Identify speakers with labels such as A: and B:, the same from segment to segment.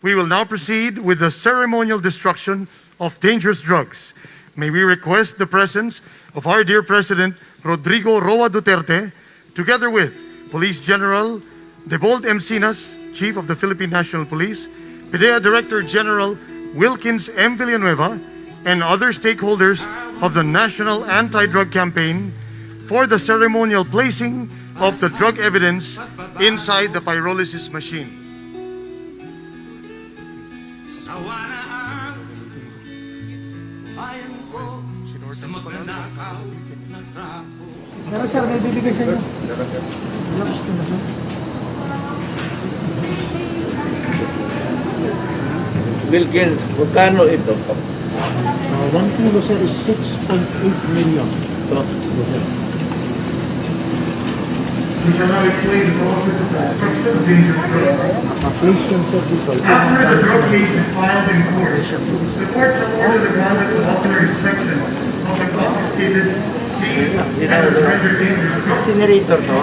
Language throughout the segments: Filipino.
A: We will now proceed with the ceremonial destruction of dangerous drugs. May we request the presence of our dear President Rodrigo Roa Duterte, together with Police General Debold Encinas, Chief of the Philippine National Police, PDEA Director General Wilkins M. Villanueva, and other stakeholders of the National Anti-Drug Campaign for the ceremonial placing of the drug evidence inside the pyrolysis machine.
B: Pero sir, may bibigay sa inyo.
C: Wilkins, magkano ito?
B: 1 kilo sir is 6.8 million.
A: We shall now explain the process of the destruction of dangerous drugs. After the drug case is filed in court, the court shall order the conduct of ocular inspection of the confiscated, seized, and surrendered dangerous drugs.
D: Generator to?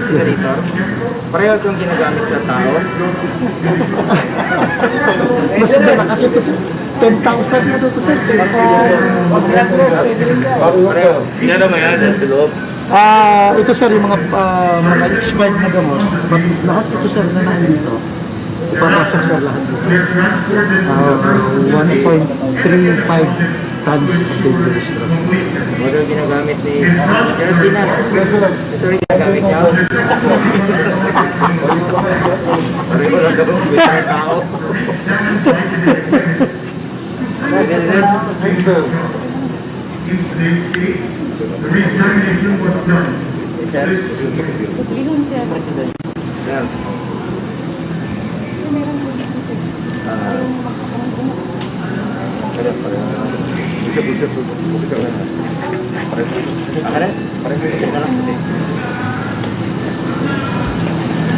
D: Generator? Pareho itong ginagamit sa tao?
B: Mas malaki kasi ito sir. 10,000 na ito sir.
C: Tingnan naman yan, sa loob.
B: Ito sir, yung mga expired na gamot. But lahat ito sir na nandito. Ipapasok sir lahat dito. 1.35 tons of dangerous drugs.
D: Ito yung ginagamit ni Encinas. Ito rin ginagamit niya. Pareho lang gabang buwis ng tao.
A: In today's case, the re-examination was done.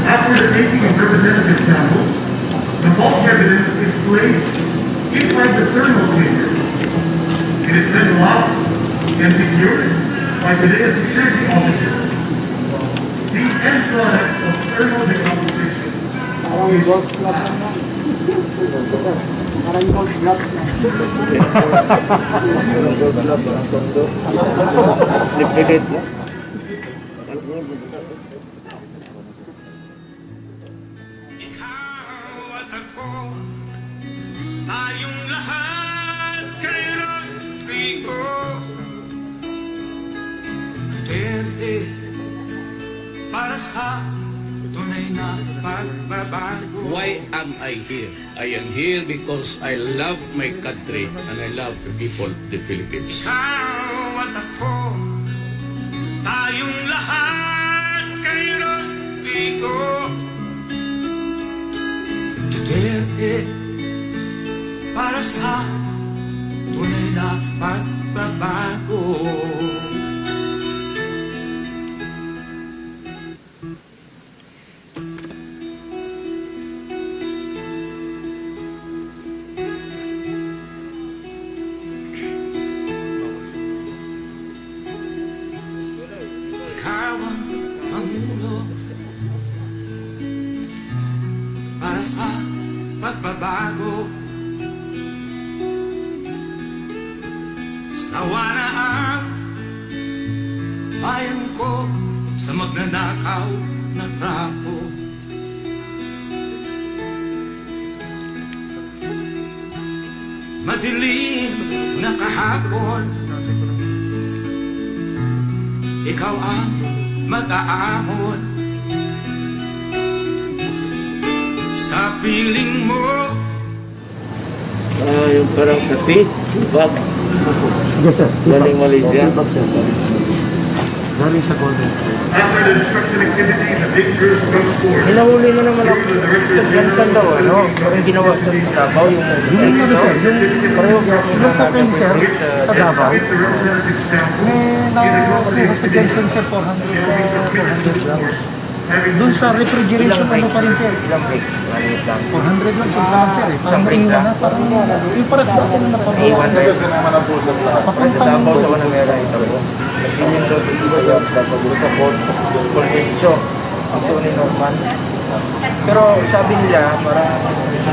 A: After the taking of representative samples, the bulk evidence is placed inside the thermal chamber. It is then locked and secured by PDEA security officers. The end product of thermal decomposition is
E: tayong lahat kay Rodrigo Duterte para sa tunay na pagbabago.
C: Why am I here? I am here because I love my country and I love the people of the Philippines.
E: Ikaw at ako, tayong lahat kay Rodrigo Duterte para sa tunay na pagbabago. Ikaw ang pangulo para sa pagbabago. Sawa na ang bayan ko sa magnanakaw na trapo. Madilim na kahapon, ikaw ang mag-aahon sa piling mo.
C: Yung parang sapi, bag,
B: Yes sir.
C: galing Malaysia.
B: Galing sa Golden State.
A: after the destruction activities of dangerous drugs force.
D: Hinahuli mo naman ako sa Johnson daw, ano? Yung ginawa sa Davao, yung
B: Yung ano sir, yung pareho yung cocaine sir sa Davao.
A: The representative sample
B: May nakuha sa Johnson sir 400 grams. Doon sa refrigeration ano pa rin sir.
D: Ilang breaks? 1 lang.
B: 400 lang sa isang sir eh. Parang naiwan na. Parang yung paras dati na
D: Iwan na
B: napapagawa.
D: sa
B: Papunta
D: Davao sa Wanamera ito. Kasi yung doon dito sa Port Dicho. Ang Sony Norman. Pero sabi nila, parang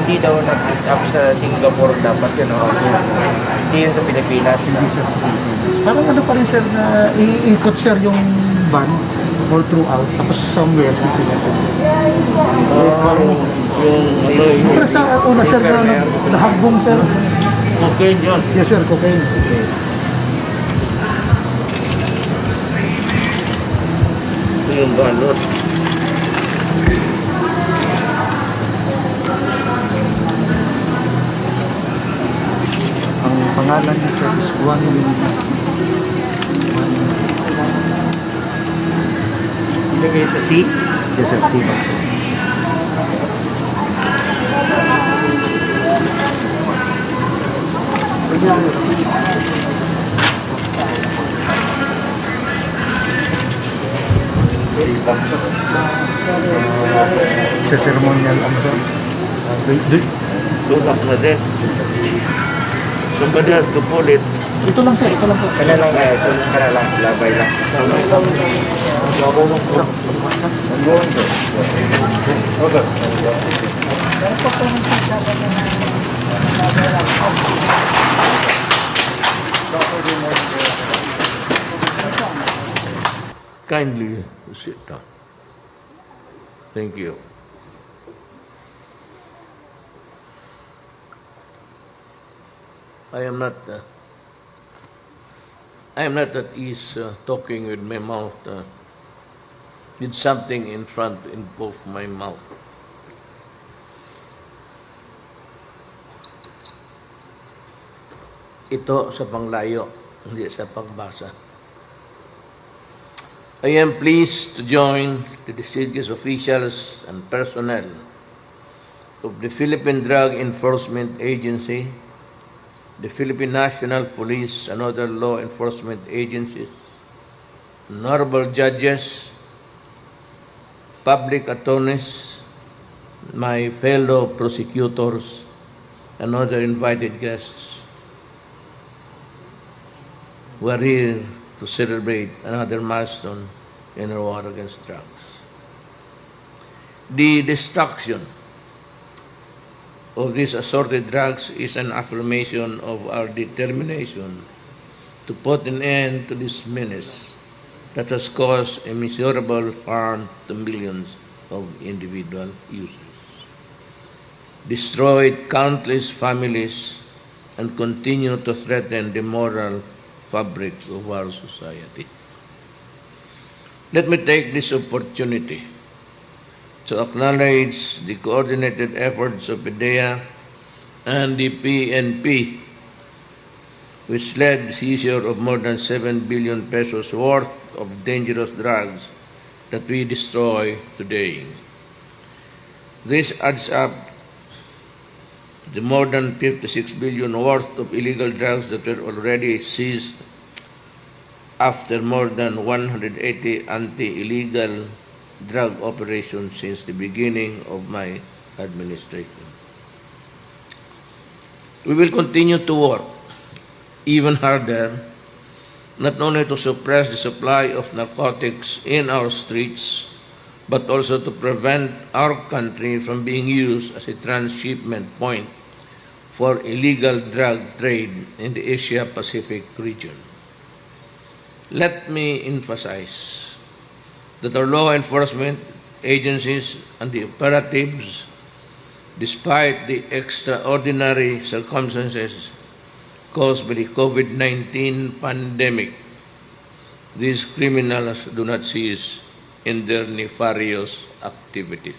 D: hindi daw nag-pick up sa Singapore dapat yun, no? Hindi yun sa Pilipinas.
B: Hindi sir sa Pilipinas. Parang ano pa rin sir na iikot sir yung van all throughout. Tapos somewhere pipilitin. Pero sa una sir na nahagbong sir.
D: Okay, yun.
B: Yes sir, cocaine.
D: Yung balot.
B: Ang pangalan niya sir is Juan Lina.
D: Ilagay sa T.
B: Yes sir, tibak sir. Sa ceremonial ano sir?
D: Tulak na din. Somebody has to pull it.
B: Ito lang sir, ito lang po.
D: Kaya lang, tulak ka na lang. Labay lang.
C: Kindly sit down. Thank you. I am not at ease talking with my mouth, with something in both my mouth. Ito sa panglayo, hindi sa pagbasa. I am pleased to join the distinguished officials and personnel of the Philippine Drug Enforcement Agency, the Philippine National Police and other law enforcement agencies, honorable judges, public attorneys, my fellow prosecutors, and other invited guests who are here to celebrate another milestone in our war against drugs. The destruction of these assorted drugs is an affirmation of our determination to put an end to this menace that has caused immeasurable harm to millions of individual users, destroyed countless families, and continue to threaten the moral fabric of our society. Let me take this opportunity to acknowledge the coordinated efforts of PDEA and the PNP, which led the seizure of more than 7 billion pesos worth of dangerous drugs that we destroy today. This adds up to more than 56 billion worth of illegal drugs that were already seized after more than 180 anti-illegal drug operations since the beginning of my administration. We will continue to work even harder, not only to suppress the supply of narcotics in our streets, but also to prevent our country from being used as a transshipment point for illegal drug trade in the Asia-Pacific region. Let me emphasize that our law enforcement agencies and the operatives, despite the extraordinary circumstances caused by the COVID-19 pandemic, these criminals do not cease in their nefarious activities.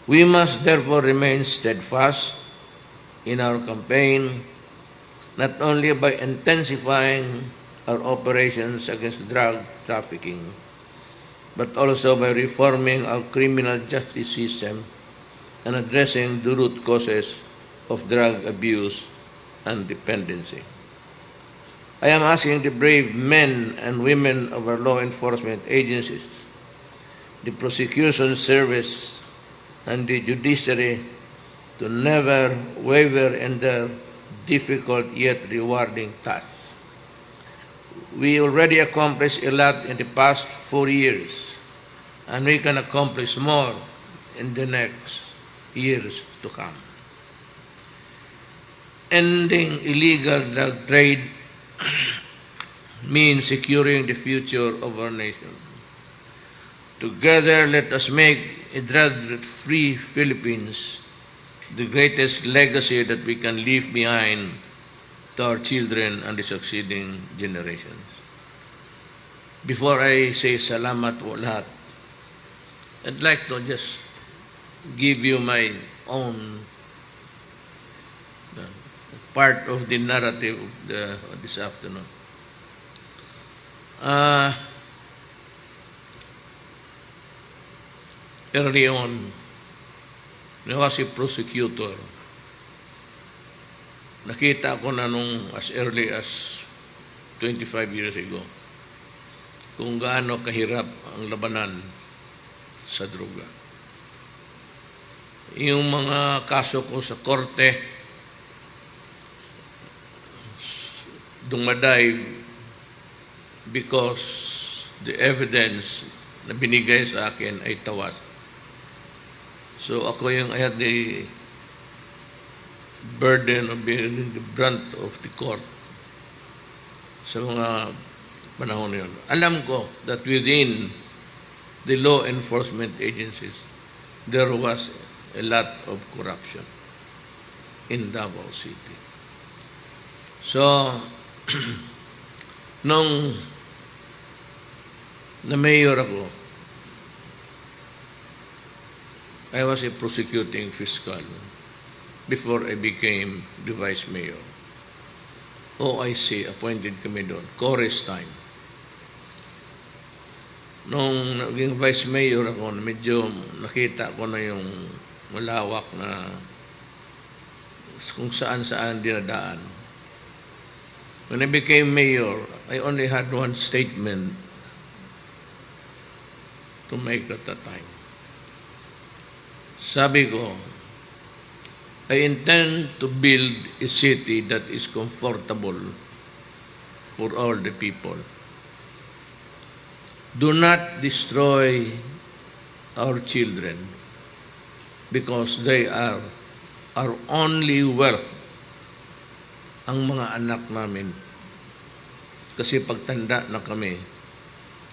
C: We must therefore remain steadfast in our campaign, not only by intensifying our operations against drug trafficking, but also by reforming our criminal justice system and addressing the root causes of drug abuse and dependency. I am asking the brave men and women of our law enforcement agencies, the prosecution service, and the judiciary to never waver in their difficult yet rewarding tasks. We already accomplished a lot in the past 4 years, and we can accomplish more in the next years to come. Ending illegal drug trade means securing the future of our nation. Together, let us make a drug-free Philippines the greatest legacy that we can leave behind to our children and the succeeding generations. Before I say salamat po lahat, I'd like to just give you my own part of the narrative of this afternoon. Early on, I was a prosecutor. Nakita ko na nung as early as 25 years ago kung gaano kahirap ang labanan sa droga. Yung mga kaso ko sa korte, dumaday because the evidence na binigay sa akin ay tawas. So ako I had the burden of being the brunt of the court sa mga panahon na yun. Alam ko that within the law enforcement agencies, there was a lot of corruption in Davao City. So, nung na-mayor ako, I was a prosecuting fiscal before I became the vice mayor. OIC, appointed kami doon, chorus time. Nung naging vice mayor ako, medyo nakita ko na yung malawak na kung saan-saan dinadaan. When I became mayor, I only had one statement to make at that time. Sabi ko, I intend to build a city that is comfortable for all the people. Do not destroy our children because they are our only wealth. Ang mga anak namin. Kasi pagtanda na kami,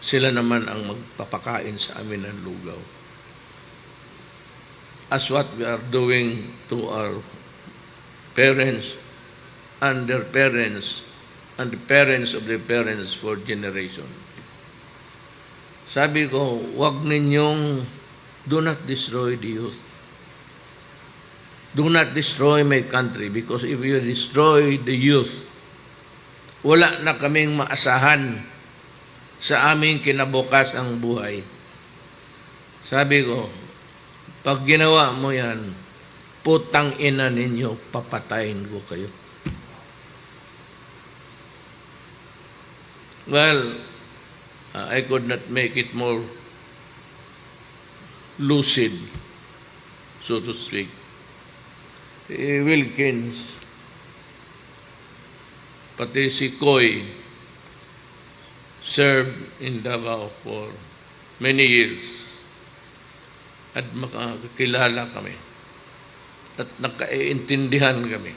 C: sila naman ang magpapakain sa amin ng lugaw. As what we are doing to our parents and their parents and the parents of their parents for generation. Sabi ko, wag ninyong do not destroy the youth. Do not destroy my country because if you destroy the youth, wala na kaming maasahan sa aming kinabukas ang buhay. Sabi ko, pag ginawa mo yan, putang ina ninyo, papatayin ko kayo. Well, I could not make it more lucid, so to speak. Wilkins, pati si Koy, served in Davao for many years. At makakilala kami. At nakaiintindihan kami.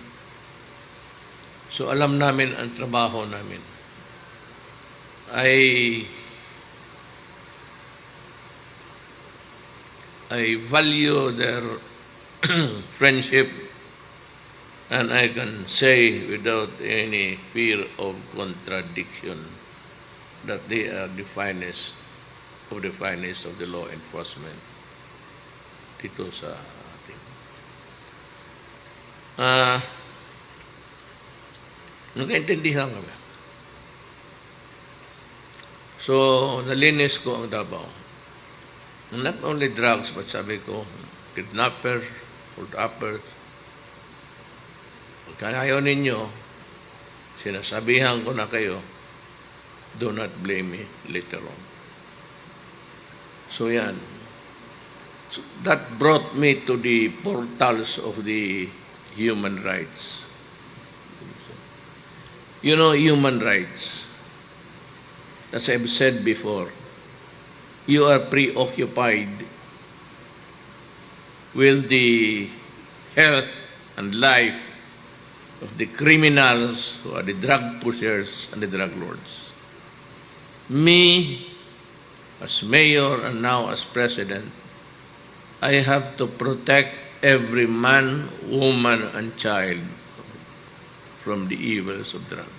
C: So alam namin ang trabaho namin. I value their friendship, and I can say without any fear of contradiction that they are the finest of the law enforcement dito sa ating. Nagkaintindihan kami. So, nalinis ko ang Davao. Not only drugs, but sabi ko, kidnappers, hold-uppers. Pagka ayaw ninyo, sinasabihan ko na kayo, do not blame me later on. So yan. So that brought me to the portals of the human rights. You know, human rights, as I've said before, you are preoccupied with the health and life of the criminals who are the drug pushers and the drug lords. Me, as mayor and now as president, I have to protect every man, woman, and child from the evils of drugs.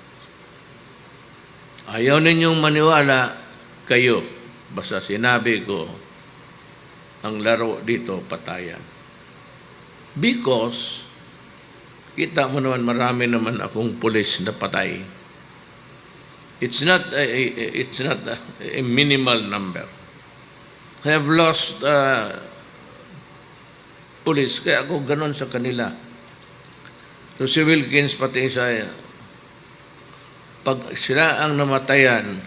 C: Ayaw ninyong maniwala, kayo, basta sinabi ko, ang laro dito, patayan. Because, kita mo naman, marami naman akong pulis na patay. It's not a minimal number. I have lost pulis, kaya ako ganon sa kanila. So si Wilkins pati Isaiah, pag sila ang namatayan,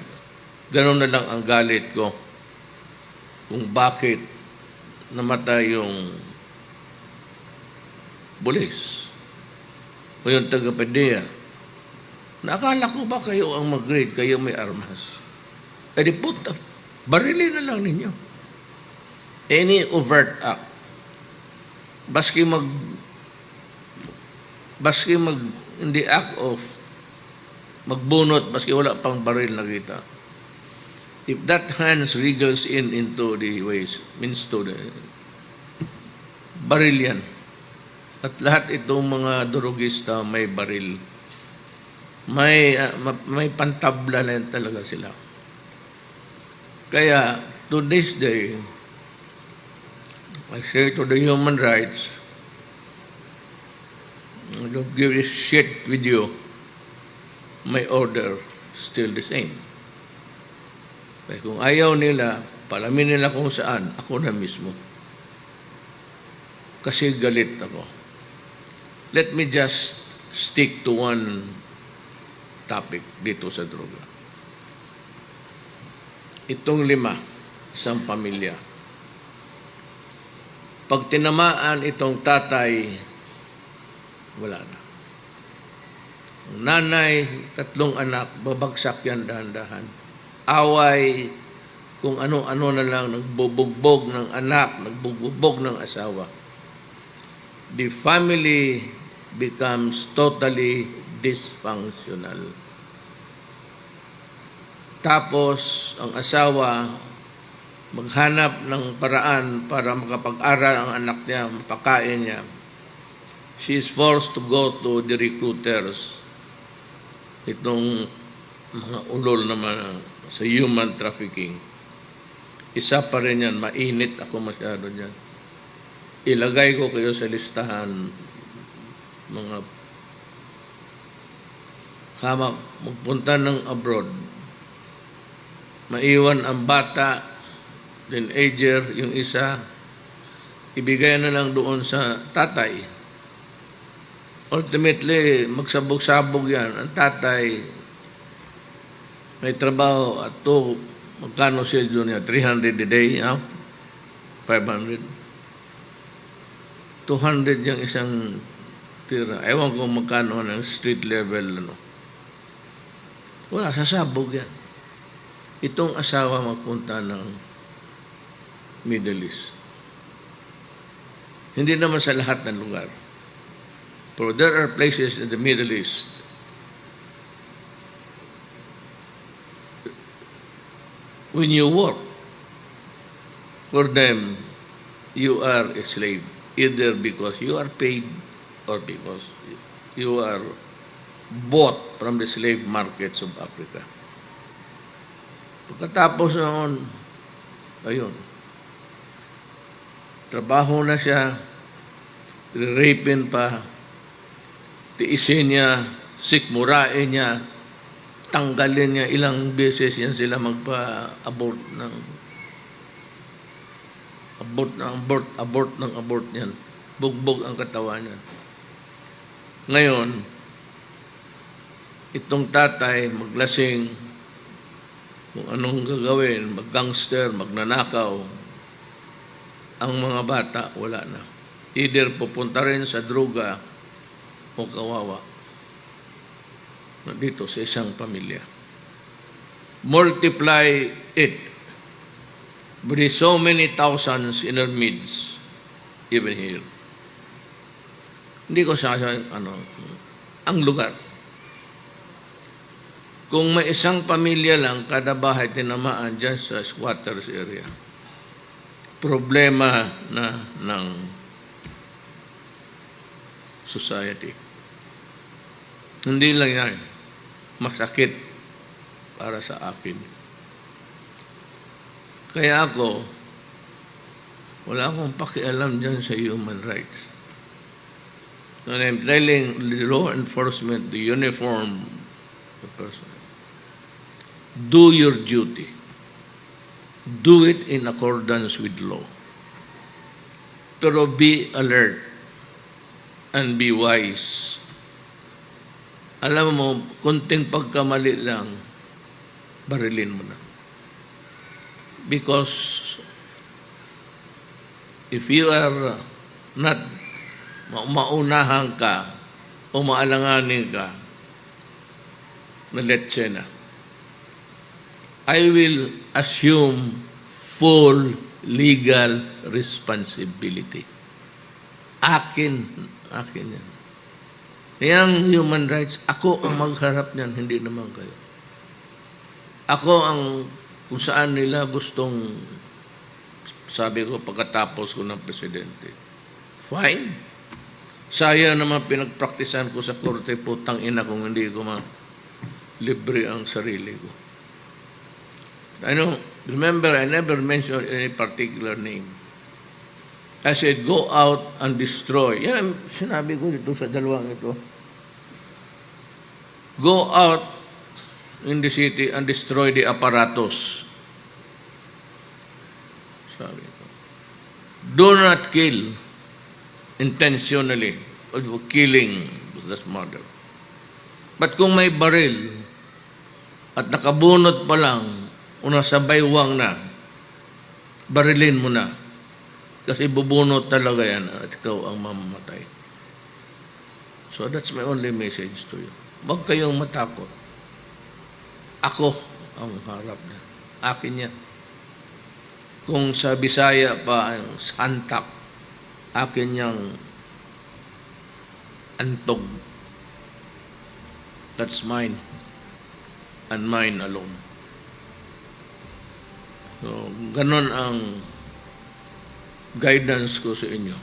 C: ganon na lang ang galit ko kung bakit namatay yung pulis o yung taga-pedeya. Nakala ko ba kayo ang mag-grade, kayo may armas? Eh di puta, barilin na lang ninyo. Any overt act, baski in the act of magbunot, baski wala pang baril na kita. If that hand wriggles into the waist, means to the baril yan. At lahat itong mga durugista may baril. May pantabla na yan talaga sila. Kaya, to this day, I say to the human rights, don't give a shit with you. My order still the same. Kaya kung ayaw nila, palamin nila kung saan, ako na mismo. Kasi galit ako. Let me just stick to one topic dito sa droga. Itong 5, isang pamilya. Pag tinamaan itong tatay, wala na. Ang nanay, 3 anak, babagsak yan dahan-dahan. Away, kung ano-ano na lang, nagbubugbog ng anak, nagbubugbog ng asawa. The family becomes totally dysfunctional. Tapos, ang asawa, maghanap ng paraan para makapag-aral ang anak niya, mapakain niya. She is forced to go to the recruiters. Itong mga ulol naman sa human trafficking. Isa pa rin yan, mainit ako masyado dyan. Ilagay ko kayo sa listahan, mga hamak, magpunta ng abroad. Maiwan ang bata, teenager, yung isa, ibigay na lang doon sa tatay. Ultimately, magsabog-sabog yan. Ang tatay, may trabaho at magkano silyo niya? 300 a day, 500. 200 yung isang tira. Ewan ko magkano ng street level. Wala, sasabog yan. Itong asawa magpunta ng Middle East. Hindi naman sa lahat ng lugar. Pero there are places in the Middle East when you work for them, you are a slave, either because you are paid or because you are bought from the slave markets of Africa. Pagkatapos noon, ayun, trabaho na siya, rapin pa, tiisin niya, sikmurain niya, tanggalin niya, ilang beses yan sila magpa-abort niyan. Bugbog ang katawan niya. Ngayon, itong tatay maglasing, kung anong gagawin, mag-gangster, magnanakaw, ang mga bata, wala na. Either pupunta rin sa droga o kawawa dito sa isang pamilya. Multiply it with so many thousands in our midst. even here. Hindi ko ang lugar. Kung may isang pamilya lang, kada bahay tinamaan dyan sa squatters area, problema na ng society. Hindi lang yan, masakit para sa akin. Kaya ako, wala akong pakialam dyan sa human rights. And I'm telling the law enforcement, the uniform, the person, do your duty. Do it in accordance with law. Pero be alert and be wise. Alam mo, konting pagkamali lang, barilin mo na. Because if you are not maunahan ka o maalanganin ka, naletse na. I will assume full legal responsibility. Akin yan. Yang human rights, ako ang magharap niyan, hindi naman kayo. Ako ang kung saan nila gustong, sabi ko pagkatapos ko ng presidente. Fine. Sayang naman pinagpraktisan ko sa korte, putang ina kung hindi ko libre ang sarili ko. I know, remember, I never mentioned any particular name. I said, go out and destroy. Yan, sinabi ko dito sa dalawang ito. Go out in the city and destroy the apparatus. Sabi ko. Do not kill intentionally or killing that's murder. But kung may baril at nakabunot pa lang o nasa baywang na, barilin mo na. Kasi bubunot talaga yan at ikaw ang mamamatay. So that's my only message to you. Huwag kayong matakot. Ako ang harap na. Akin yan. Kung sa Bisaya pa ang santak, akin yang antog. That's mine. And mine alone. So, ganon ang guidance ko sa inyo.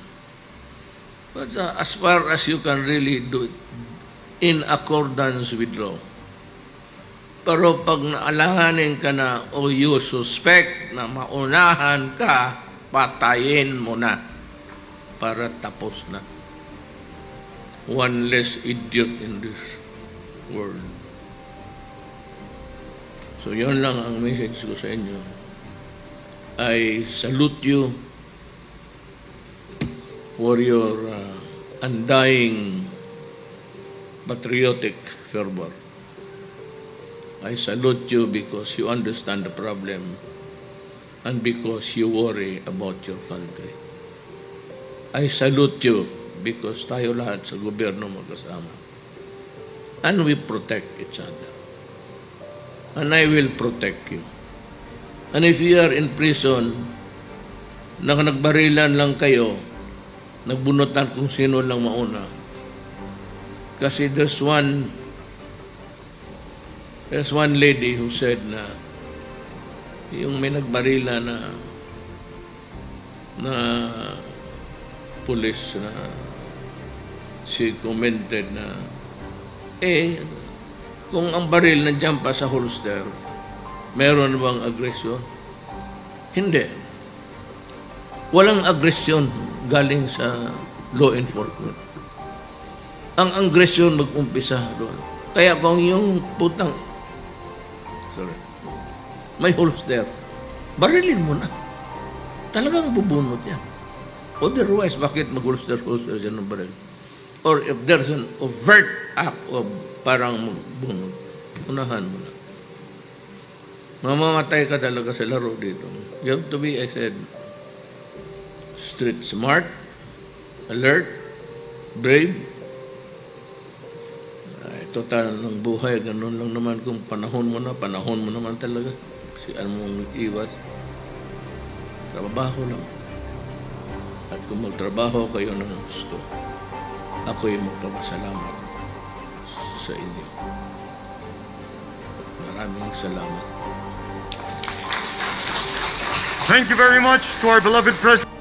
C: But as far as you can really do it in accordance with law. Pero pag naalanganin ka na o you suspect na maunahan ka, patayin mo na para tapos na. One less idiot in this world. So yun lang ang message ko sa inyo. I salute you for your undying patriotic fervor. I salute you because you understand the problem and because you worry about your country. I salute you because tayo lahat sa gobyerno magkasama. And we protect each other. And I will protect you. And if you are in prison, nagbarilan lang kayo, nagbunutan kung sino lang mauna. Kasi there's one lady who said na yung may nagbarila na police na she commented na kung ang baril nandiyan pa sa holster, meron bang agresyon? Hindi. Walang agresyon galing sa law enforcement. Ang agresyon mag-umpisa doon. Kaya kung yung may holster, barilin mo na. Talagang bubunot yan. Otherwise, bakit mag-holster yan ng baril? Or if there's an overt act of parang magbunot, unahan mo na. Mamamatay ka talaga sa laro dito. You have to be, I said, street smart, alert, brave. Total ng buhay, ganun lang naman kung panahon mo naman talaga. Kasi alam mong iwat. Trabaho lang. At kung magtrabaho kayo ng gusto, ako'y magpapasalamat sa inyo. Maraming salamat.
A: Thank you very much to our beloved President.